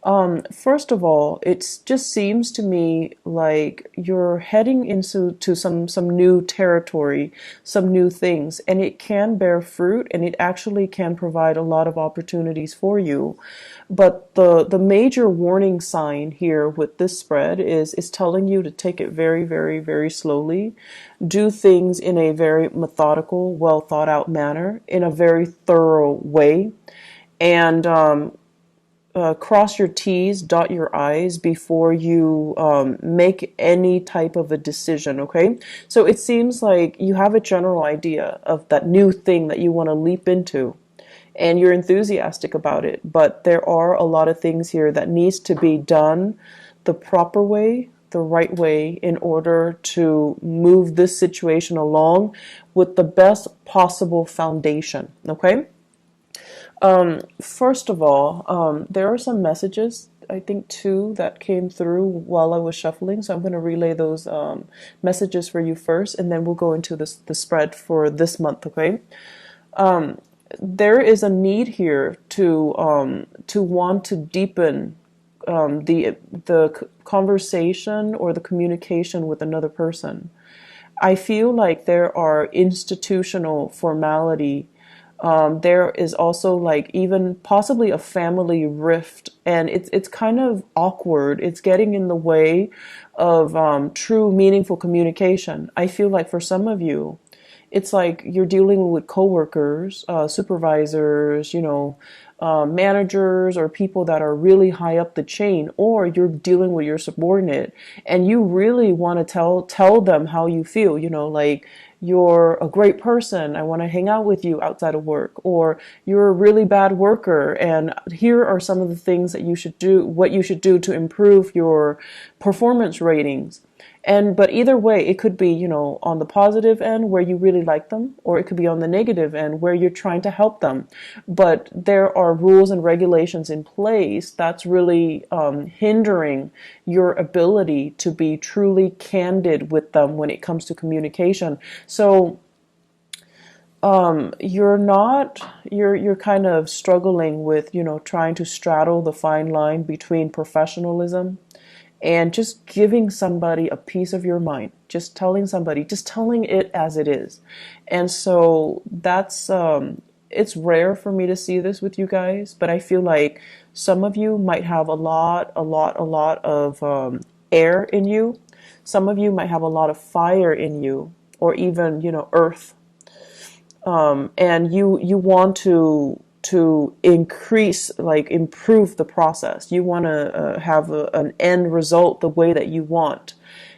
First of all, it just seems to me like you're heading into some new territory, some new things, and it can bear fruit, and it actually can provide a lot of opportunities for you. But the major warning sign here with this spread is telling you to take it very, very, very slowly, do things in a very methodical, well thought out manner, in a very thorough way, and cross your T's, dot your I's before you make any type of a decision, okay? So it seems like you have a general idea of that new thing that you want to leap into, and you're enthusiastic about it, but there are a lot of things here that needs to be done the proper way, the right way, in order to move this situation along with the best possible foundation, okay? First of all, there are some messages, I think two, that came through while I was shuffling. So I'm going to relay those messages for you first, and then we'll go into the spread for this month, okay? There is a need here to want to deepen the conversation or the communication with another person. I feel like there are institutional formality. There is also like even possibly a family rift, and it's kind of awkward. It's getting in the way of true, meaningful communication. I feel like for some of you, it's like you're dealing with coworkers, supervisors, managers, or people that are really high up the chain, or you're dealing with your subordinate, and you really want to tell them how you feel. Like, you're a great person, I want to hang out with you outside of work, or you're a really bad worker, and here are some of the things that you should do, what you should do to improve your performance ratings. But either way, it could be, on the positive end where you really like them, or it could be on the negative end where you're trying to help them. But there are rules and regulations in place that's really hindering your ability to be truly candid with them when it comes to communication. So you're kind of struggling with, trying to straddle the fine line between professionalism and just giving somebody a piece of your mind, just telling it as it is. And so that's, it's rare for me to see this with you guys, but I feel like some of you might have a lot of air in you. Some of you might have a lot of fire in you, or even, earth. And you want to improve the process. You want to have an end result the way that you want.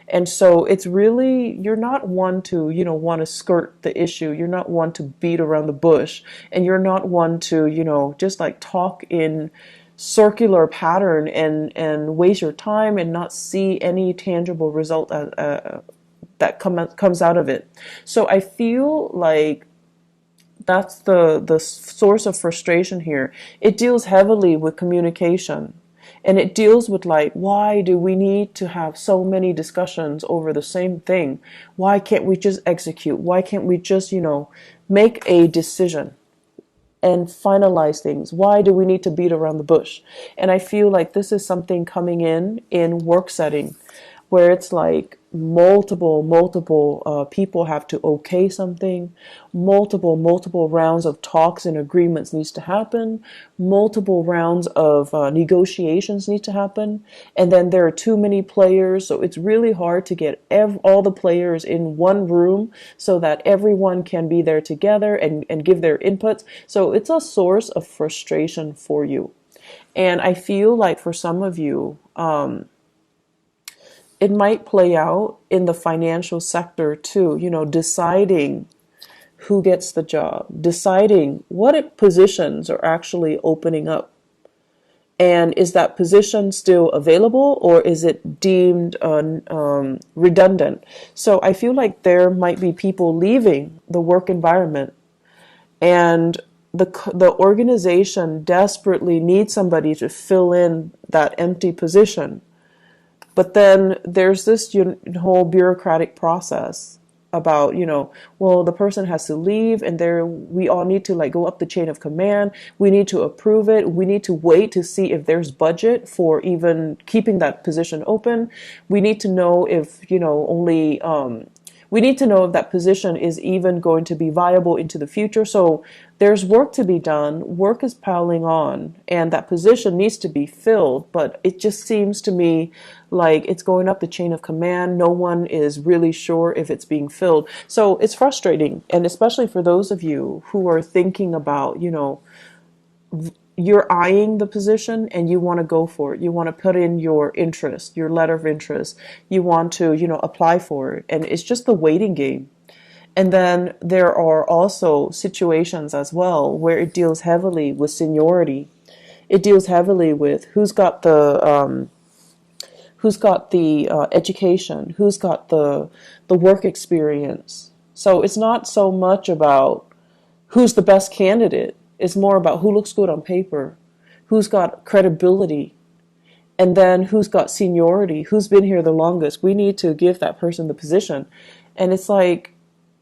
And so it's really, you're not one to, want to skirt the issue. You're not one to beat around the bush. And you're not one to, just like talk in circular pattern and waste your time and not see any tangible result that comes out of it. So I feel like that's the source of frustration here. It deals heavily with communication, and it deals with like, why do we need to have so many discussions over the same thing? Why can't we just execute? Why can't we just, make a decision and finalize things? Why do we need to beat around the bush? And I feel like this is something coming in work setting, where it's like multiple people have to okay something, multiple rounds of talks and agreements needs to happen, multiple rounds of negotiations need to happen, and then there are too many players, so it's really hard to get all the players in one room so that everyone can be there together and give their inputs. So it's a source of frustration for you. And I feel like for some of you, it might play out in the financial sector too, deciding who gets the job, deciding what positions are actually opening up. And is that position still available, or is it deemed redundant? So I feel like there might be people leaving the work environment, and the organization desperately needs somebody to fill in that empty position. But then there's this whole bureaucratic process about, well, the person has to leave and there we all need to like go up the chain of command. We need to approve it. We need to wait to see if there's budget for even keeping that position open. We need to know if, only we need to know if that position is even going to be viable into the future. So there's work to be done. Work is piling on, and that position needs to be filled. But it just seems to me like it's going up the chain of command. No one is really sure if it's being filled. So it's frustrating. And especially for those of you who are thinking about, you're eyeing the position and you want to go for it. You want to put in your interest, your letter of interest. You want to, apply for it. And it's just the waiting game. And then there are also situations as well where it deals heavily with seniority. It deals heavily with who's got the education, who's got the work experience. So it's not so much about who's the best candidate. It's more about who looks good on paper, who's got credibility, and then who's got seniority, who's been here the longest. We need to give that person the position. And it's like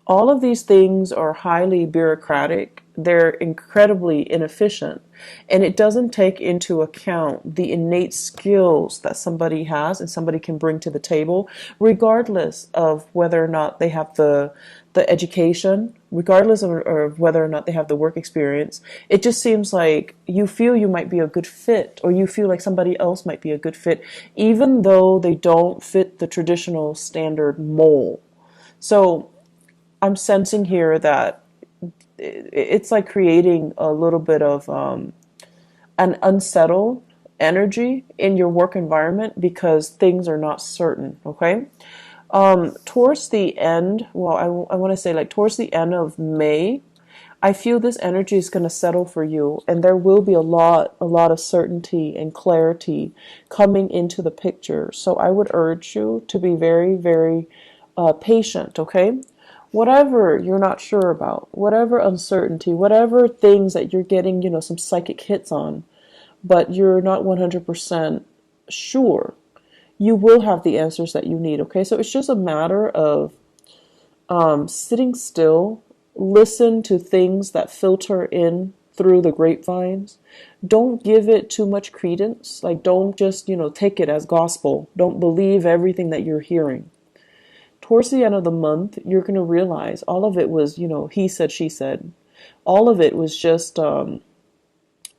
all of these things are highly bureaucratic. They're incredibly inefficient. And it doesn't take into account the innate skills that somebody has and somebody can bring to the table, regardless of whether or not they have the education, regardless of whether or not they have the work experience. It just seems like you feel you might be a good fit, or you feel like somebody else might be a good fit, even though they don't fit the traditional standard mold. So I'm sensing here that it's like creating a little bit of an unsettled energy in your work environment because things are not certain, okay? Towards the end, well, I want to say like towards the end of May, I feel this energy is going to settle for you, and there will be a lot of certainty and clarity coming into the picture. So I would urge you to be very, very patient, okay? Whatever you're not sure about, whatever uncertainty, whatever things that you're getting, some psychic hits on, but you're not 100% sure, you will have the answers that you need, okay? So it's just a matter of sitting still, listen to things that filter in through the grapevines. Don't give it too much credence. Like, don't just, take it as gospel. Don't believe everything that you're hearing. Towards the end of the month, you're going to realize all of it was, he said, she said. All of it was just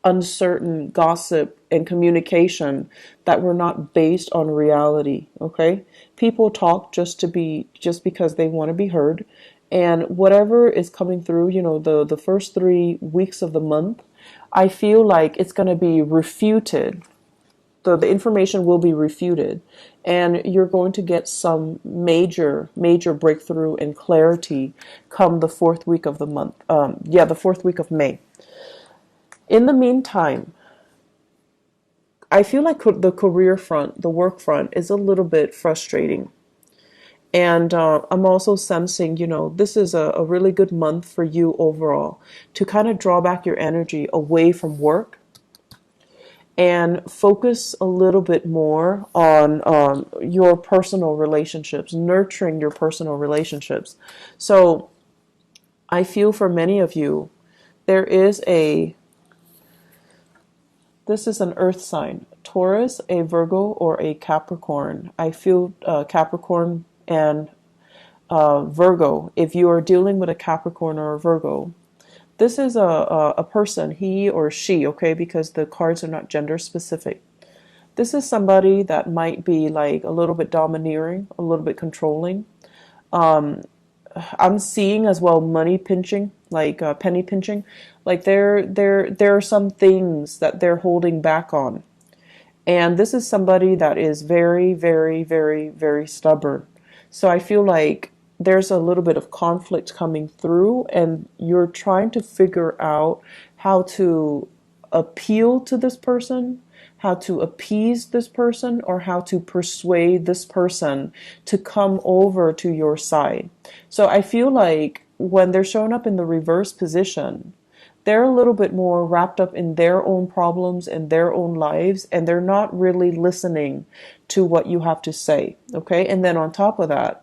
uncertain gossip and communication that were not based on reality, okay? People talk just because they want to be heard. And whatever is coming through, the first 3 weeks of the month, I feel like it's going to be refuted. The information will be refuted, and you're going to get some major breakthrough and clarity come the 4th week of the month. The 4th week of May. In the meantime, I feel like the career front, the work front, is a little bit frustrating. And I'm also sensing, this is a really good month for you overall to kind of draw back your energy away from work and focus a little bit more on your personal relationships, nurturing your personal relationships. So I feel for many of you, this is an earth sign, Taurus, a Virgo, or a Capricorn. I feel Capricorn and Virgo. If you are dealing with a Capricorn or a Virgo, this is a person, he or she, okay, because the cards are not gender specific. This is somebody that might be like a little bit domineering, a little bit controlling. I'm seeing as well money pinching, like penny pinching. Like there are some things that they're holding back on. And this is somebody that is very, very, very, very stubborn. So I feel like there's a little bit of conflict coming through, and you're trying to figure out how to appeal to this person, how to appease this person, or how to persuade this person to come over to your side. So I feel like when they're showing up in the reverse position, they're a little bit more wrapped up in their own problems and their own lives, and they're not really listening to what you have to say, okay? And then on top of that,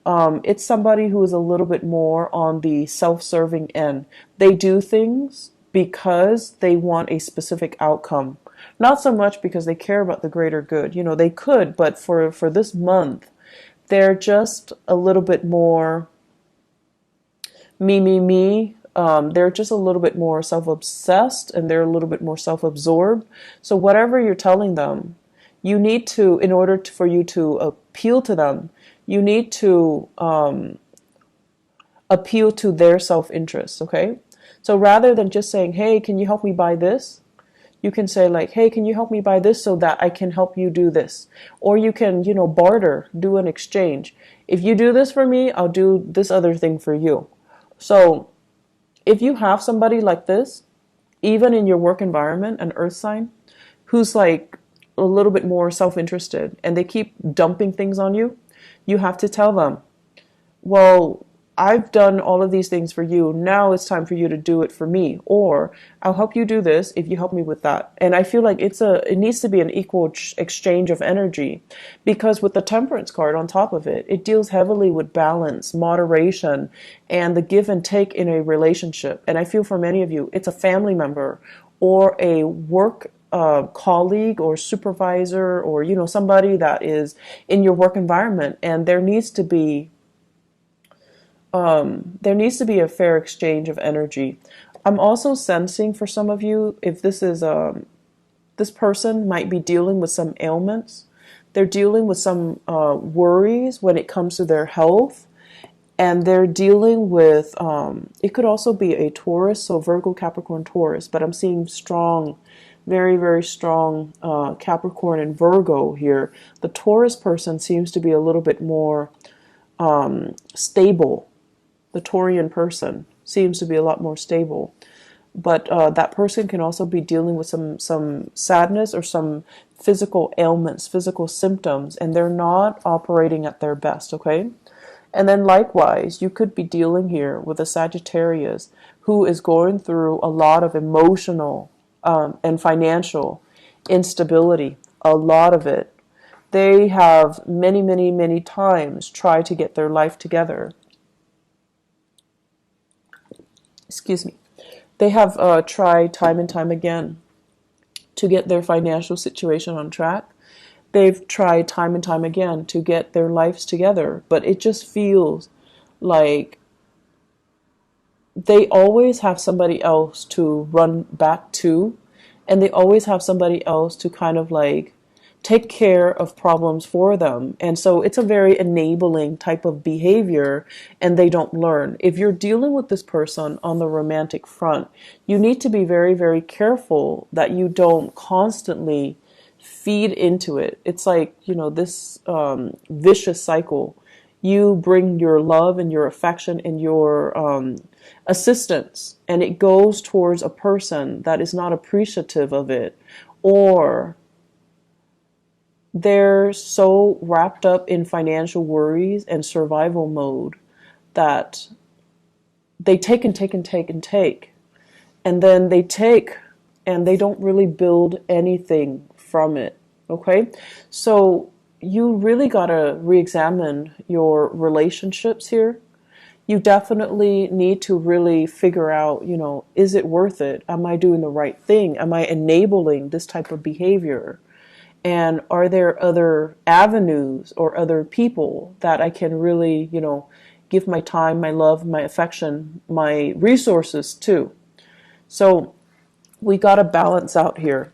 It's somebody who is a little bit more on the self-serving end. They do things because they want a specific outcome, not so much because they care about the greater good. You know, they could, but for this month, they're just a little bit more me. They're just a little bit more self-obsessed, and they're a little bit more self-absorbed. So whatever you're telling them, you need to, in order for you to appeal to them, you need to appeal to their self-interest, okay? So rather than just saying, hey, can you help me buy this? You can say like, hey, can you help me buy this so that I can help you do this? Or you can, barter, do an exchange. If you do this for me, I'll do this other thing for you. So if you have somebody like this, even in your work environment, an earth sign, who's like a little bit more self-interested and they keep dumping things on you, you have to tell them, well, I've done all of these things for you. Now it's time for you to do it for me. Or I'll help you do this if you help me with that. And I feel like it needs to be an equal exchange of energy, because with the Temperance card on top of it, it deals heavily with balance, moderation, and the give and take in a relationship. And I feel for many of you, it's a family member or a work colleague or supervisor, or somebody that is in your work environment, and there needs to be a fair exchange of energy. I'm also sensing for some of you, if this is this person might be dealing with some ailments. They're dealing with some worries when it comes to their health, and they're dealing with it could also be a Taurus, so Virgo, Capricorn, Taurus, but I'm seeing strong, very, very strong Capricorn and Virgo here. The Taurus person seems to be a little bit more stable. The Taurian person seems to be a lot more stable. But that person can also be dealing with some sadness or some physical ailments, physical symptoms, and they're not operating at their best, okay? And then likewise, you could be dealing here with a Sagittarius who is going through a lot of emotional and financial instability, a lot of it. They have many, many, many times tried to get their life together. Excuse me. They have tried time and time again to get their financial situation on track. They've tried time and time again to get their lives together, but it just feels like they always have somebody else to run back to, and they always have somebody else to kind of like take care of problems for them. And so it's a very enabling type of behavior, and they don't learn. If you're dealing with this person on the romantic front, you need to be very, very careful that you don't constantly feed into it. It's like, this vicious cycle. You bring your love and your affection and your assistance, and it goes towards a person that is not appreciative of it, or they're so wrapped up in financial worries and survival mode that they take and take and take and take. And then they take and they don't really build anything from it. Okay? So you really got to re-examine your relationships here. You definitely need to really figure out, is it worth it? Am I doing the right thing? Am I enabling this type of behavior? And are there other avenues or other people that I can really, give my time, my love, my affection, my resources to? So we got to balance out here.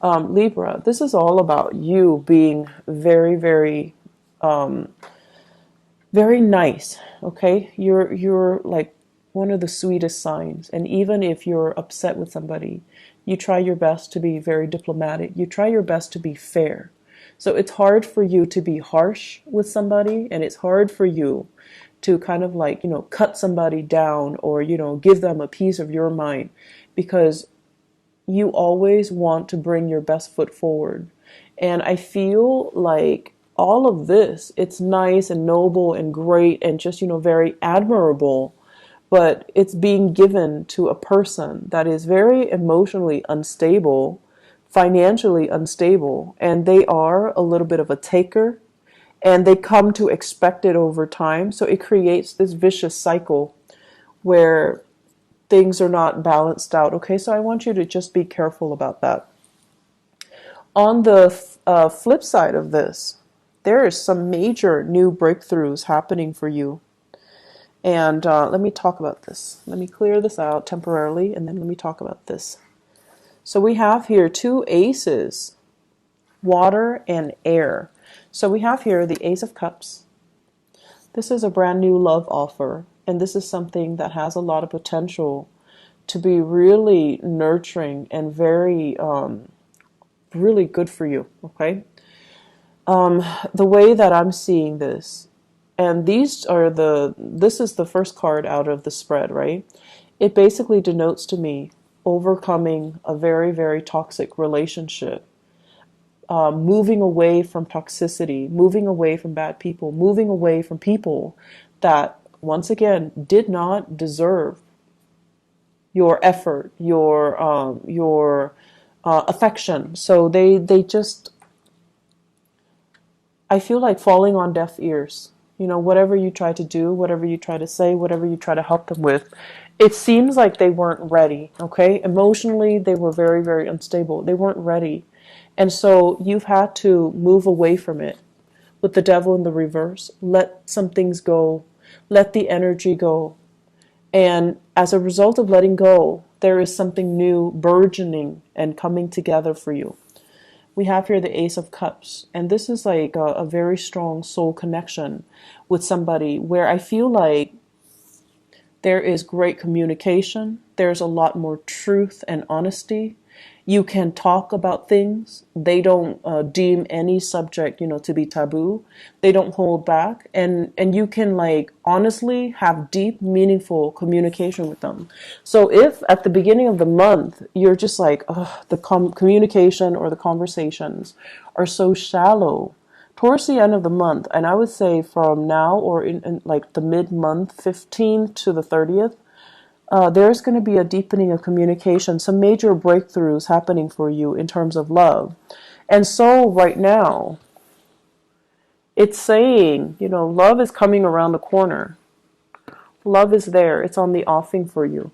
Libra, this is all about you being very, very, very nice. Okay. You're like one of the sweetest signs. And even if you're upset with somebody, you try your best to be very diplomatic. You try your best to be fair. So it's hard for you to be harsh with somebody, and it's hard for you to kind of like, cut somebody down or, give them a piece of your mind, because you always want to bring your best foot forward. And I feel like all of this, it's nice and noble and great and just, very admirable, but it's being given to a person that is very emotionally unstable, financially unstable, and they are a little bit of a taker, and they come to expect it over time. So it creates this vicious cycle where things are not balanced out. Okay, so I want you to just be careful about that. On the flip side of this, there is some major new breakthroughs happening for you. And let me talk about this. Let me clear this out temporarily, and then let me talk about this. So we have here two aces, water and air. So we have here the Ace of Cups. This is a brand new love offer, and this is something that has a lot of potential to be really nurturing and very, really good for you, okay? The way that I'm seeing this, and this is the first card out of the spread, right? It basically denotes to me overcoming a very, very toxic relationship, moving away from toxicity, moving away from bad people, moving away from people that, once again, did not deserve your effort, your affection. So they just, I feel like falling on deaf ears. You know, whatever you try to do, whatever you try to say, whatever you try to help them with, it seems like they weren't ready, okay? Emotionally, they were very, very unstable. They weren't ready. And so you've had to move away from it. With the devil in the reverse, let some things go. Let the energy go. And as a result of letting go, there is something new burgeoning and coming together for you. We have here the Ace of Cups, and this is like a very strong soul connection with somebody where I feel like there is great communication. There's a lot more truth and honesty. You can talk about things. They don't deem any subject, to be taboo. They don't hold back. And you can like honestly have deep, meaningful communication with them. So if at the beginning of the month, you're just like, oh, the communication or the conversations are so shallow, towards the end of the month, and I would say from now or in like the mid-month, 15th to the 30th, there's going to be a deepening of communication, some major breakthroughs happening for you in terms of love. And so right now, it's saying, love is coming around the corner. Love is there. It's on the offing for you.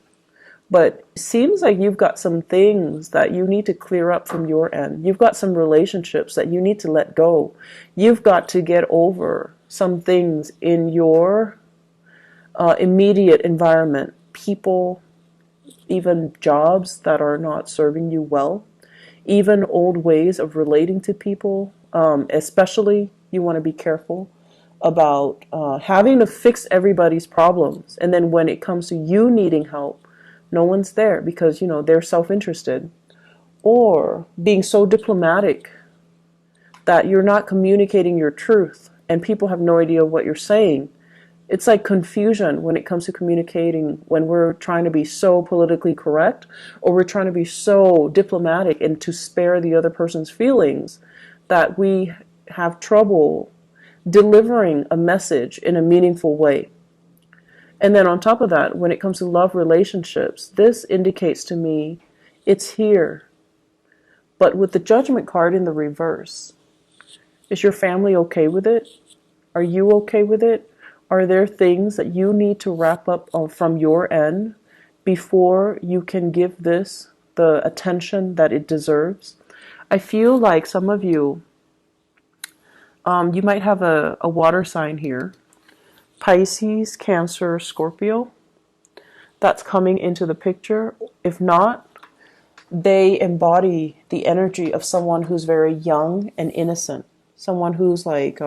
But it seems like you've got some things that you need to clear up from your end. You've got some relationships that you need to let go. You've got to get over some things in your immediate environment. People, even jobs that are not serving you well, even old ways of relating to people. Especially, you want to be careful about having to fix everybody's problems. And then when it comes to you needing help, no one's there because, they're self-interested. Or being so diplomatic that you're not communicating your truth and people have no idea what you're saying. It's like confusion when it comes to communicating when we're trying to be so politically correct or we're trying to be so diplomatic and to spare the other person's feelings that we have trouble delivering a message in a meaningful way. And then on top of that, when it comes to love relationships, this indicates to me it's here. But with the Judgment card in the reverse, is your family okay with it? Are you okay with it? Are there things that you need to wrap up from your end before you can give this the attention that it deserves? I feel like some of you, you might have a water sign here. Pisces, Cancer, Scorpio. That's coming into the picture. If not, they embody the energy of someone who's very young and innocent. Someone who's like,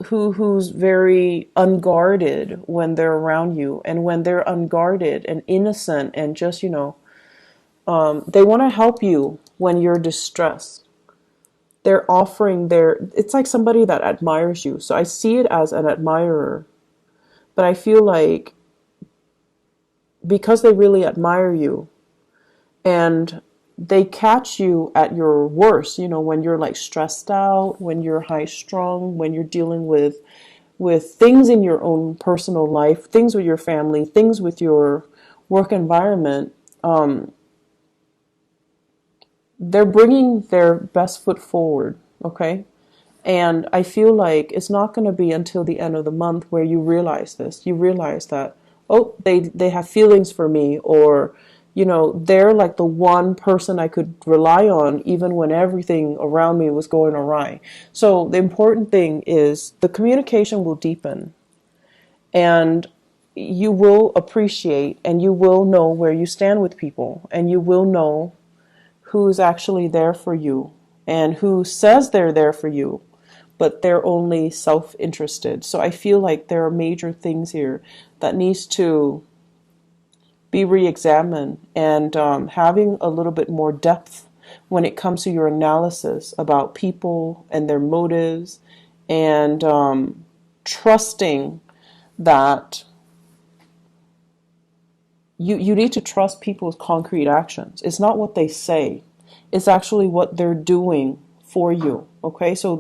who's very unguarded when they're around you. And when they're unguarded and innocent and just, they want to help you when you're distressed. They're offering it's like somebody that admires you. So I see it as an admirer. But I feel like because they really admire you and they catch you at your worst, when you're like stressed out, when you're high strung, when you're dealing with things in your own personal life, things with your family, things with your work environment, they're bringing their best foot forward, okay? And I feel like it's not going to be until the end of the month where you realize this. You realize that, oh, they have feelings for me, or, they're like the one person I could rely on even when everything around me was going awry. So the important thing is the communication will deepen, and you will appreciate and you will know where you stand with people, and you will know who's actually there for you and who says they're there for you, but they're only self-interested. So I feel like there are major things here that needs to be re-examined, and having a little bit more depth when it comes to your analysis about people and their motives, and trusting that you need to trust people's concrete actions. It's not what they say. It's actually what they're doing for you. Okay? So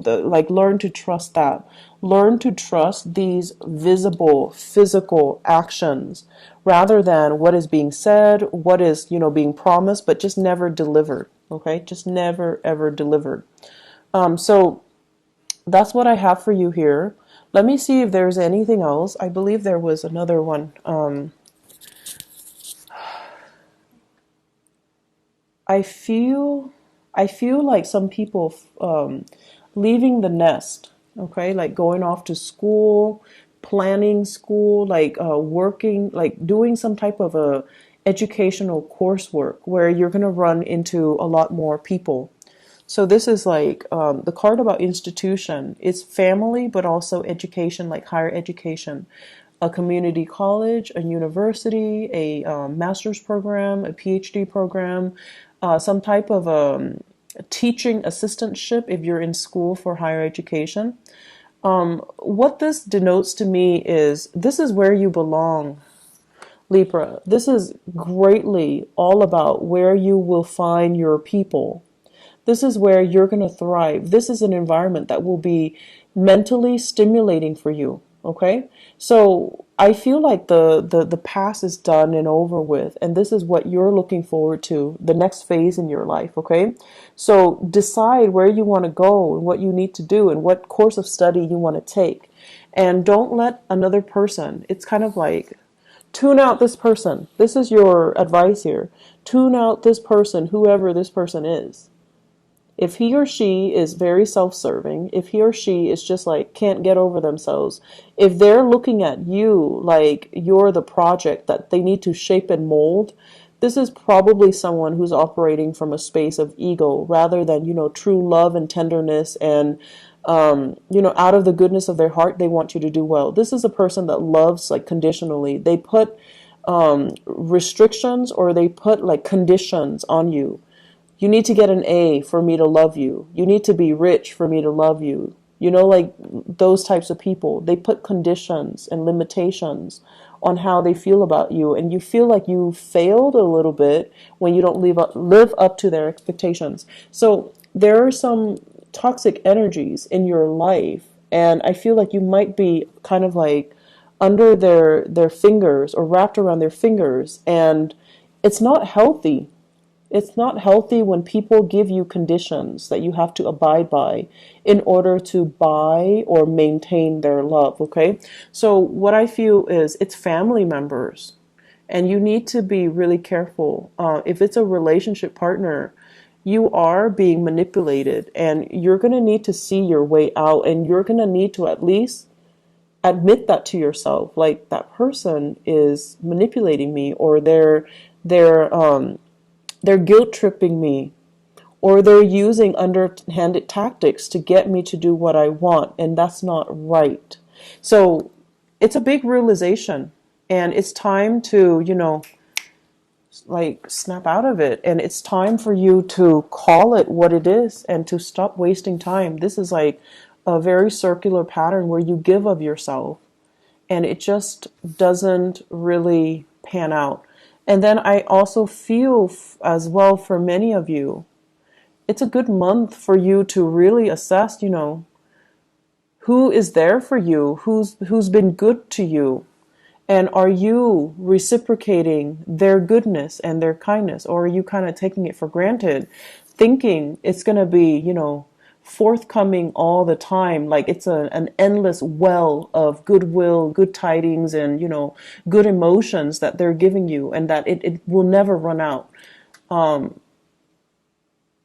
learn to trust that. Learn to trust these visible, physical actions rather than what is being said, what is, being promised, but just never delivered. Okay? Just never, ever delivered. So that's what I have for you here. Let me see if there's anything else. I believe there was another one. I feel like some people leaving the nest, okay, like going off to school, planning school, like working, like doing some type of a educational coursework where you're going to run into a lot more people. So this is like the card about institution. It's family, but also education, like higher education. A community college, a university, a master's program, a PhD program, some type of teaching assistantship if you're in school for higher education. What this denotes to me is this is where you belong, Libra. This is greatly all about where you will find your people. This is where you're going to thrive. This is an environment that will be mentally stimulating for you. Okay? So I feel like the past is done and over with, and this is what you're looking forward to, the next phase in your life. Okay? So decide where you want to go and what you need to do and what course of study you want to take. And don't let another person, it's kind of like, tune out this person. This is your advice here. Tune out this person, whoever this person is. If he or she is very self-serving, if he or she is just like can't get over themselves, if they're looking at you like you're the project that they need to shape and mold, this is probably someone who's operating from a space of ego rather than, true love and tenderness, and out of the goodness of their heart, they want you to do well. This is a person that loves like conditionally. They put restrictions, or they put like conditions on you. You need to get an A for me to love you. You need to be rich for me to love you. Like those types of people. They put conditions and limitations on how they feel about you. And you feel like you failed a little bit when you don't live up to their expectations. So there are some toxic energies in your life. And I feel like you might be kind of like under their fingers, or wrapped around their fingers. And it's not healthy. It's not healthy when people give you conditions that you have to abide by in order to buy or maintain their love, okay? So what I feel is it's family members, and you need to be really careful. If it's a relationship partner, you are being manipulated, and you're going to need to see your way out, and you're going to need to at least admit that to yourself, like that person is manipulating me, or they're guilt tripping me, or they're using underhanded tactics to get me to do what I want, and that's not right. So it's a big realization, and it's time to, like snap out of it, and it's time for you to call it what it is and to stop wasting time. This is like a very circular pattern where you give of yourself, and it just doesn't really pan out. And then I also feel as well for many of you, it's a good month for you to really assess, who is there for you, who's been good to you, and are you reciprocating their goodness and their kindness, or are you kind of taking it for granted, thinking it's going to be, forthcoming all the time. Like it's an endless well of goodwill, good tidings, and, good emotions that they're giving you, and that it will never run out.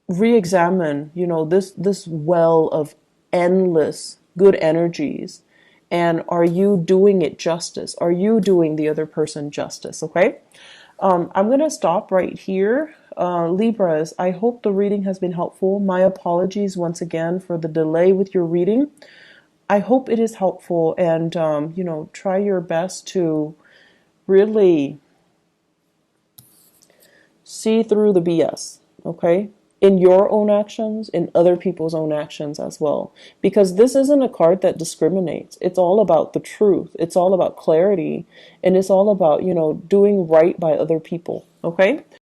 Re-examine, this well of endless good energies. And are you doing it justice? Are you doing the other person justice? Okay. I'm going to stop right here. Libras, I hope the reading has been helpful. My apologies once again for the delay with your reading. I hope it is helpful, and, try your best to really see through the BS, okay? In your own actions, in other people's own actions as well. Because this isn't a card that discriminates. It's all about the truth. It's all about clarity. And it's all about, doing right by other people, okay?